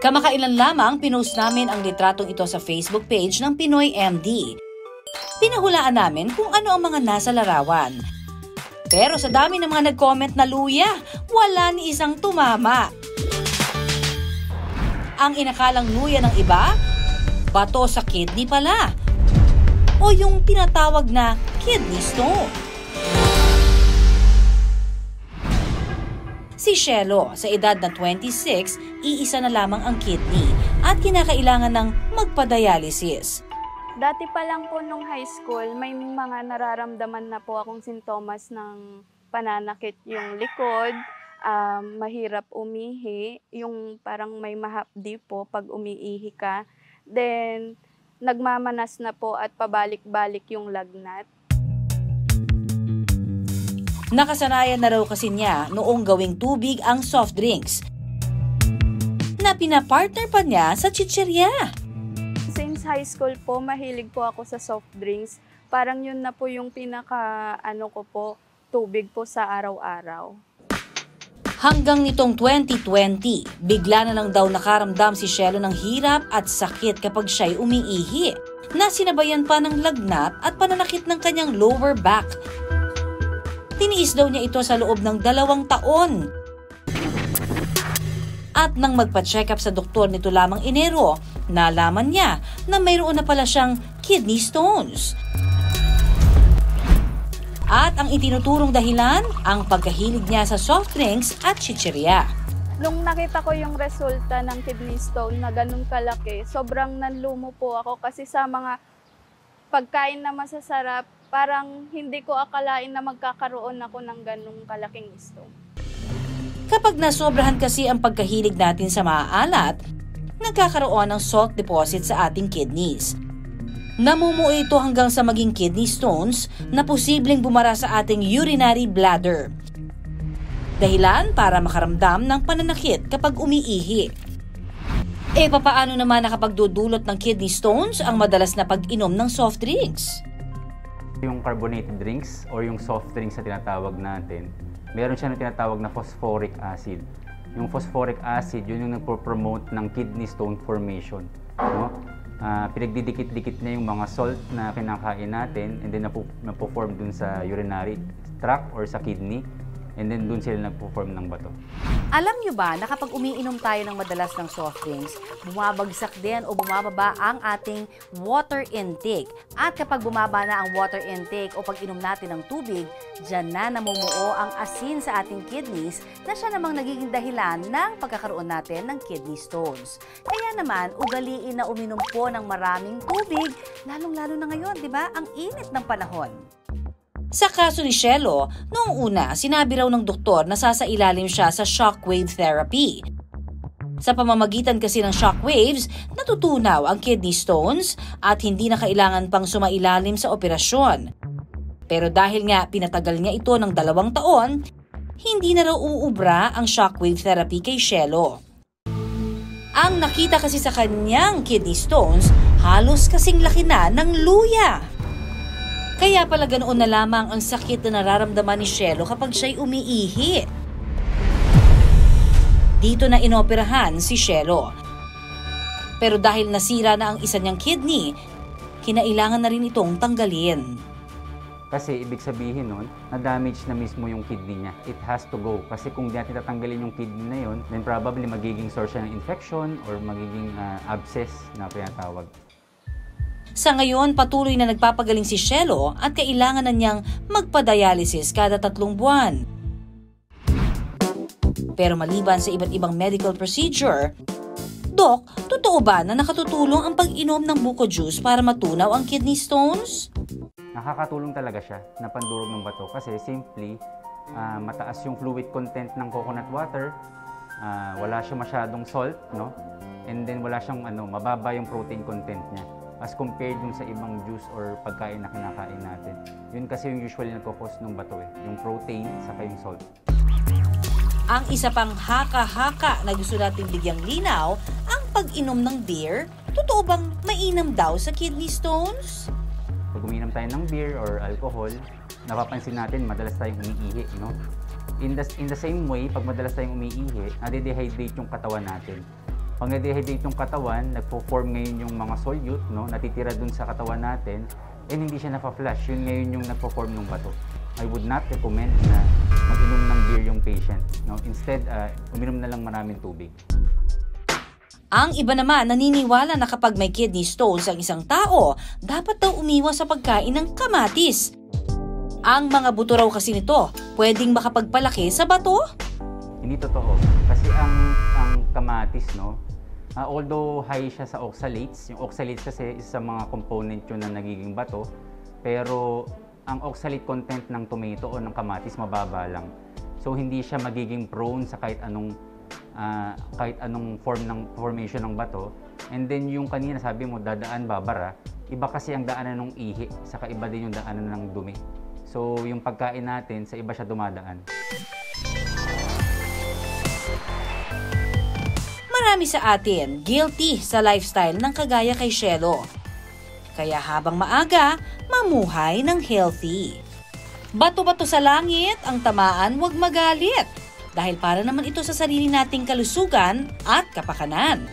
Kamakailan lamang pinost namin ang litratong ito sa Facebook page ng Pinoy MD. Pinahulaan namin kung ano ang mga nasa larawan. Pero sa dami ng mga nag-comment na luya, wala ni isang tumama. Ang inakalang luya ng iba, bato sa kidney pala. O yung tinatawag na kidney stone. Si Shelo, sa edad na 26, iisa na lamang ang kidney at kinakailangan ng magpa-dialysis. Dati pa lang po nung high school, may mga nararamdaman na po akong sintomas ng pananakit yung likod, mahirap umihi, yung parang may mahapdi po pag umiihi ka. Then, nagmamanas na po at pabalik-balik yung lagnat. Nakasanayan na raw kasi niya noong gawing tubig ang soft drinks na pinapartner pa niya sa chichirya. Since high school po, mahilig po ako sa soft drinks. Parang yun na po yung ko po, tubig po sa araw-araw. Hanggang nitong 2020, bigla na lang daw nakaramdam si Shelo ng hirap at sakit kapag siya'y umiihi, na sinabayan pa ng lagnat at pananakit ng kanyang lower back. Tiniis daw niya ito sa loob ng 2 taon. At nang magpa-check up sa doktor nito lamang Enero, nalaman niya na mayroon na pala siyang kidney stones. At ang itinuturong dahilan, ang pagkahilig niya sa soft drinks at chichirya. Nung nakita ko yung resulta ng kidney stone na ganun kalaki, sobrang nanlumo po ako kasi sa mga pagkain na masasarap, parang hindi ko akalain na magkakaroon ako ng ganung kalaking stone. Kapag nasobrahan kasi ang pagkahilig natin sa maaalat, nagkakaroon ng salt deposit sa ating kidneys. Namumuo ito hanggang sa maging kidney stones na posibleng bumara sa ating urinary bladder. Dahilan para makaramdam ng pananakit kapag umiihi. Papaano naman nakapagdudulot ng kidney stones ang madalas na pag-inom ng soft drinks? Yung carbonated drinks or yung soft drinks na tinatawag natin, meron siya na tinatawag na phosphoric acid. Yung phosphoric acid, yun yung nagpo-promote ng kidney stone formation. No? Pinagdidikit-dikit na yung mga salt na kinakain natin and then napo-form dun sa urinary tract or sa kidney. And then dun sila nagpo-form ng bato. Alam nyo ba na kapag umiinom tayo ng madalas ng soft drinks, bumabagsak din o bumababa ang ating water intake. At kapag bumaba na ang water intake o pag-inom natin ng tubig, dyan na namumuo ang asin sa ating kidneys na siya namang nagiging dahilan ng pagkakaroon natin ng kidney stones. Kaya naman, ugaliin na uminom po ng maraming tubig, lalong-lalo na ngayon, di ba? Ang init ng panahon. Sa kaso ni Shelo, noong una, sinabi raw ng doktor na sasailalim siya sa shockwave therapy. Sa pamamagitan kasi ng shockwaves, natutunaw ang kidney stones at hindi na kailangan pang sumailalim sa operasyon. Pero dahil nga pinatagal niya ito ng 2 taon, hindi na raw uubra ang shockwave therapy kay Shelo. Ang nakita kasi sa kanyang kidney stones, halos kasing laki na ng luya. Kaya pala ganoon na lamang ang sakit na nararamdaman ni Shelo kapag siya'y umiihi. Dito na inoperahan si Shelo. Pero dahil nasira na ang isa niyang kidney, kinailangan na rin itong tanggalin. Kasi ibig sabihin nun, na-damage na mismo yung kidney niya. It has to go. Kasi kung di natin tatanggalin yung kidney na yun, then probably magiging source ng infection or magiging abscess na pinatawag. Sa ngayon, patuloy na nagpapagaling si Shelo at kailangan na niyang magpa-dialysis kada 3 buwan. Pero maliban sa iba't ibang medical procedure, Dok, totoo ba na nakatutulong ang pag-inom ng buko juice para matunaw ang kidney stones? Nakakatulong talaga siya na pandurog ng bato kasi simply mataas yung fluid content ng coconut water, wala siya masyadong salt, no? And then wala siyang mababa yung protein content niya as compared dun sa ibang juice or pagkain na kinakain natin. Yun kasi yung usually nagkakos ng bato yung protein saka yung salt. Ang isa pang haka-haka na gusto natin bigyang linaw, ang pag-inom ng beer. Totoo bang mainam daw sa kidney stones? Pag uminom tayo ng beer or alcohol, napapansin natin madalas tayong umiihi, no? In the same way, pag madalas tayong umiihi, nade-dehydrate yung katawan natin. Pag na-dehydrate yung katawan, nagpo-form ngayon yung mga solute, no, natitira dun sa katawan natin, and hindi siya nafa-flush. Yun ngayon yung nagpo-form ng bato. I would not recommend na mag-inom ng beer yung patient. No? Instead, uminom na lang maraming tubig. Ang iba naman naniniwala na kapag may kidney stones ang isang tao, dapat daw umiwas sa pagkain ng kamatis. Ang mga buto raw kasi nito, pwedeng makapagpalaki sa bato? Hindi totoo. Kasi ang kamatis, no, although high siya sa oxalates, yung oxalates kasi isa sa mga component yun na nagiging bato, pero ang oxalate content ng tomato o ng kamatis mababa lang. So hindi siya magiging prone sa kahit anong formation ng bato. And then yung kanina sabi mo dadaan babara, iba kasi ang daanan ng ihi, saka iba din yung daanan ng dumi. So yung pagkain natin sa iba siya dumadaan. Marami sa atin guilty sa lifestyle ng kagaya kay Shelo. Kaya habang maaga, mamuhay ng healthy. Bato-bato sa langit, ang tamaan huwag magalit. Dahil para naman ito sa sarili nating kalusugan at kapakanan.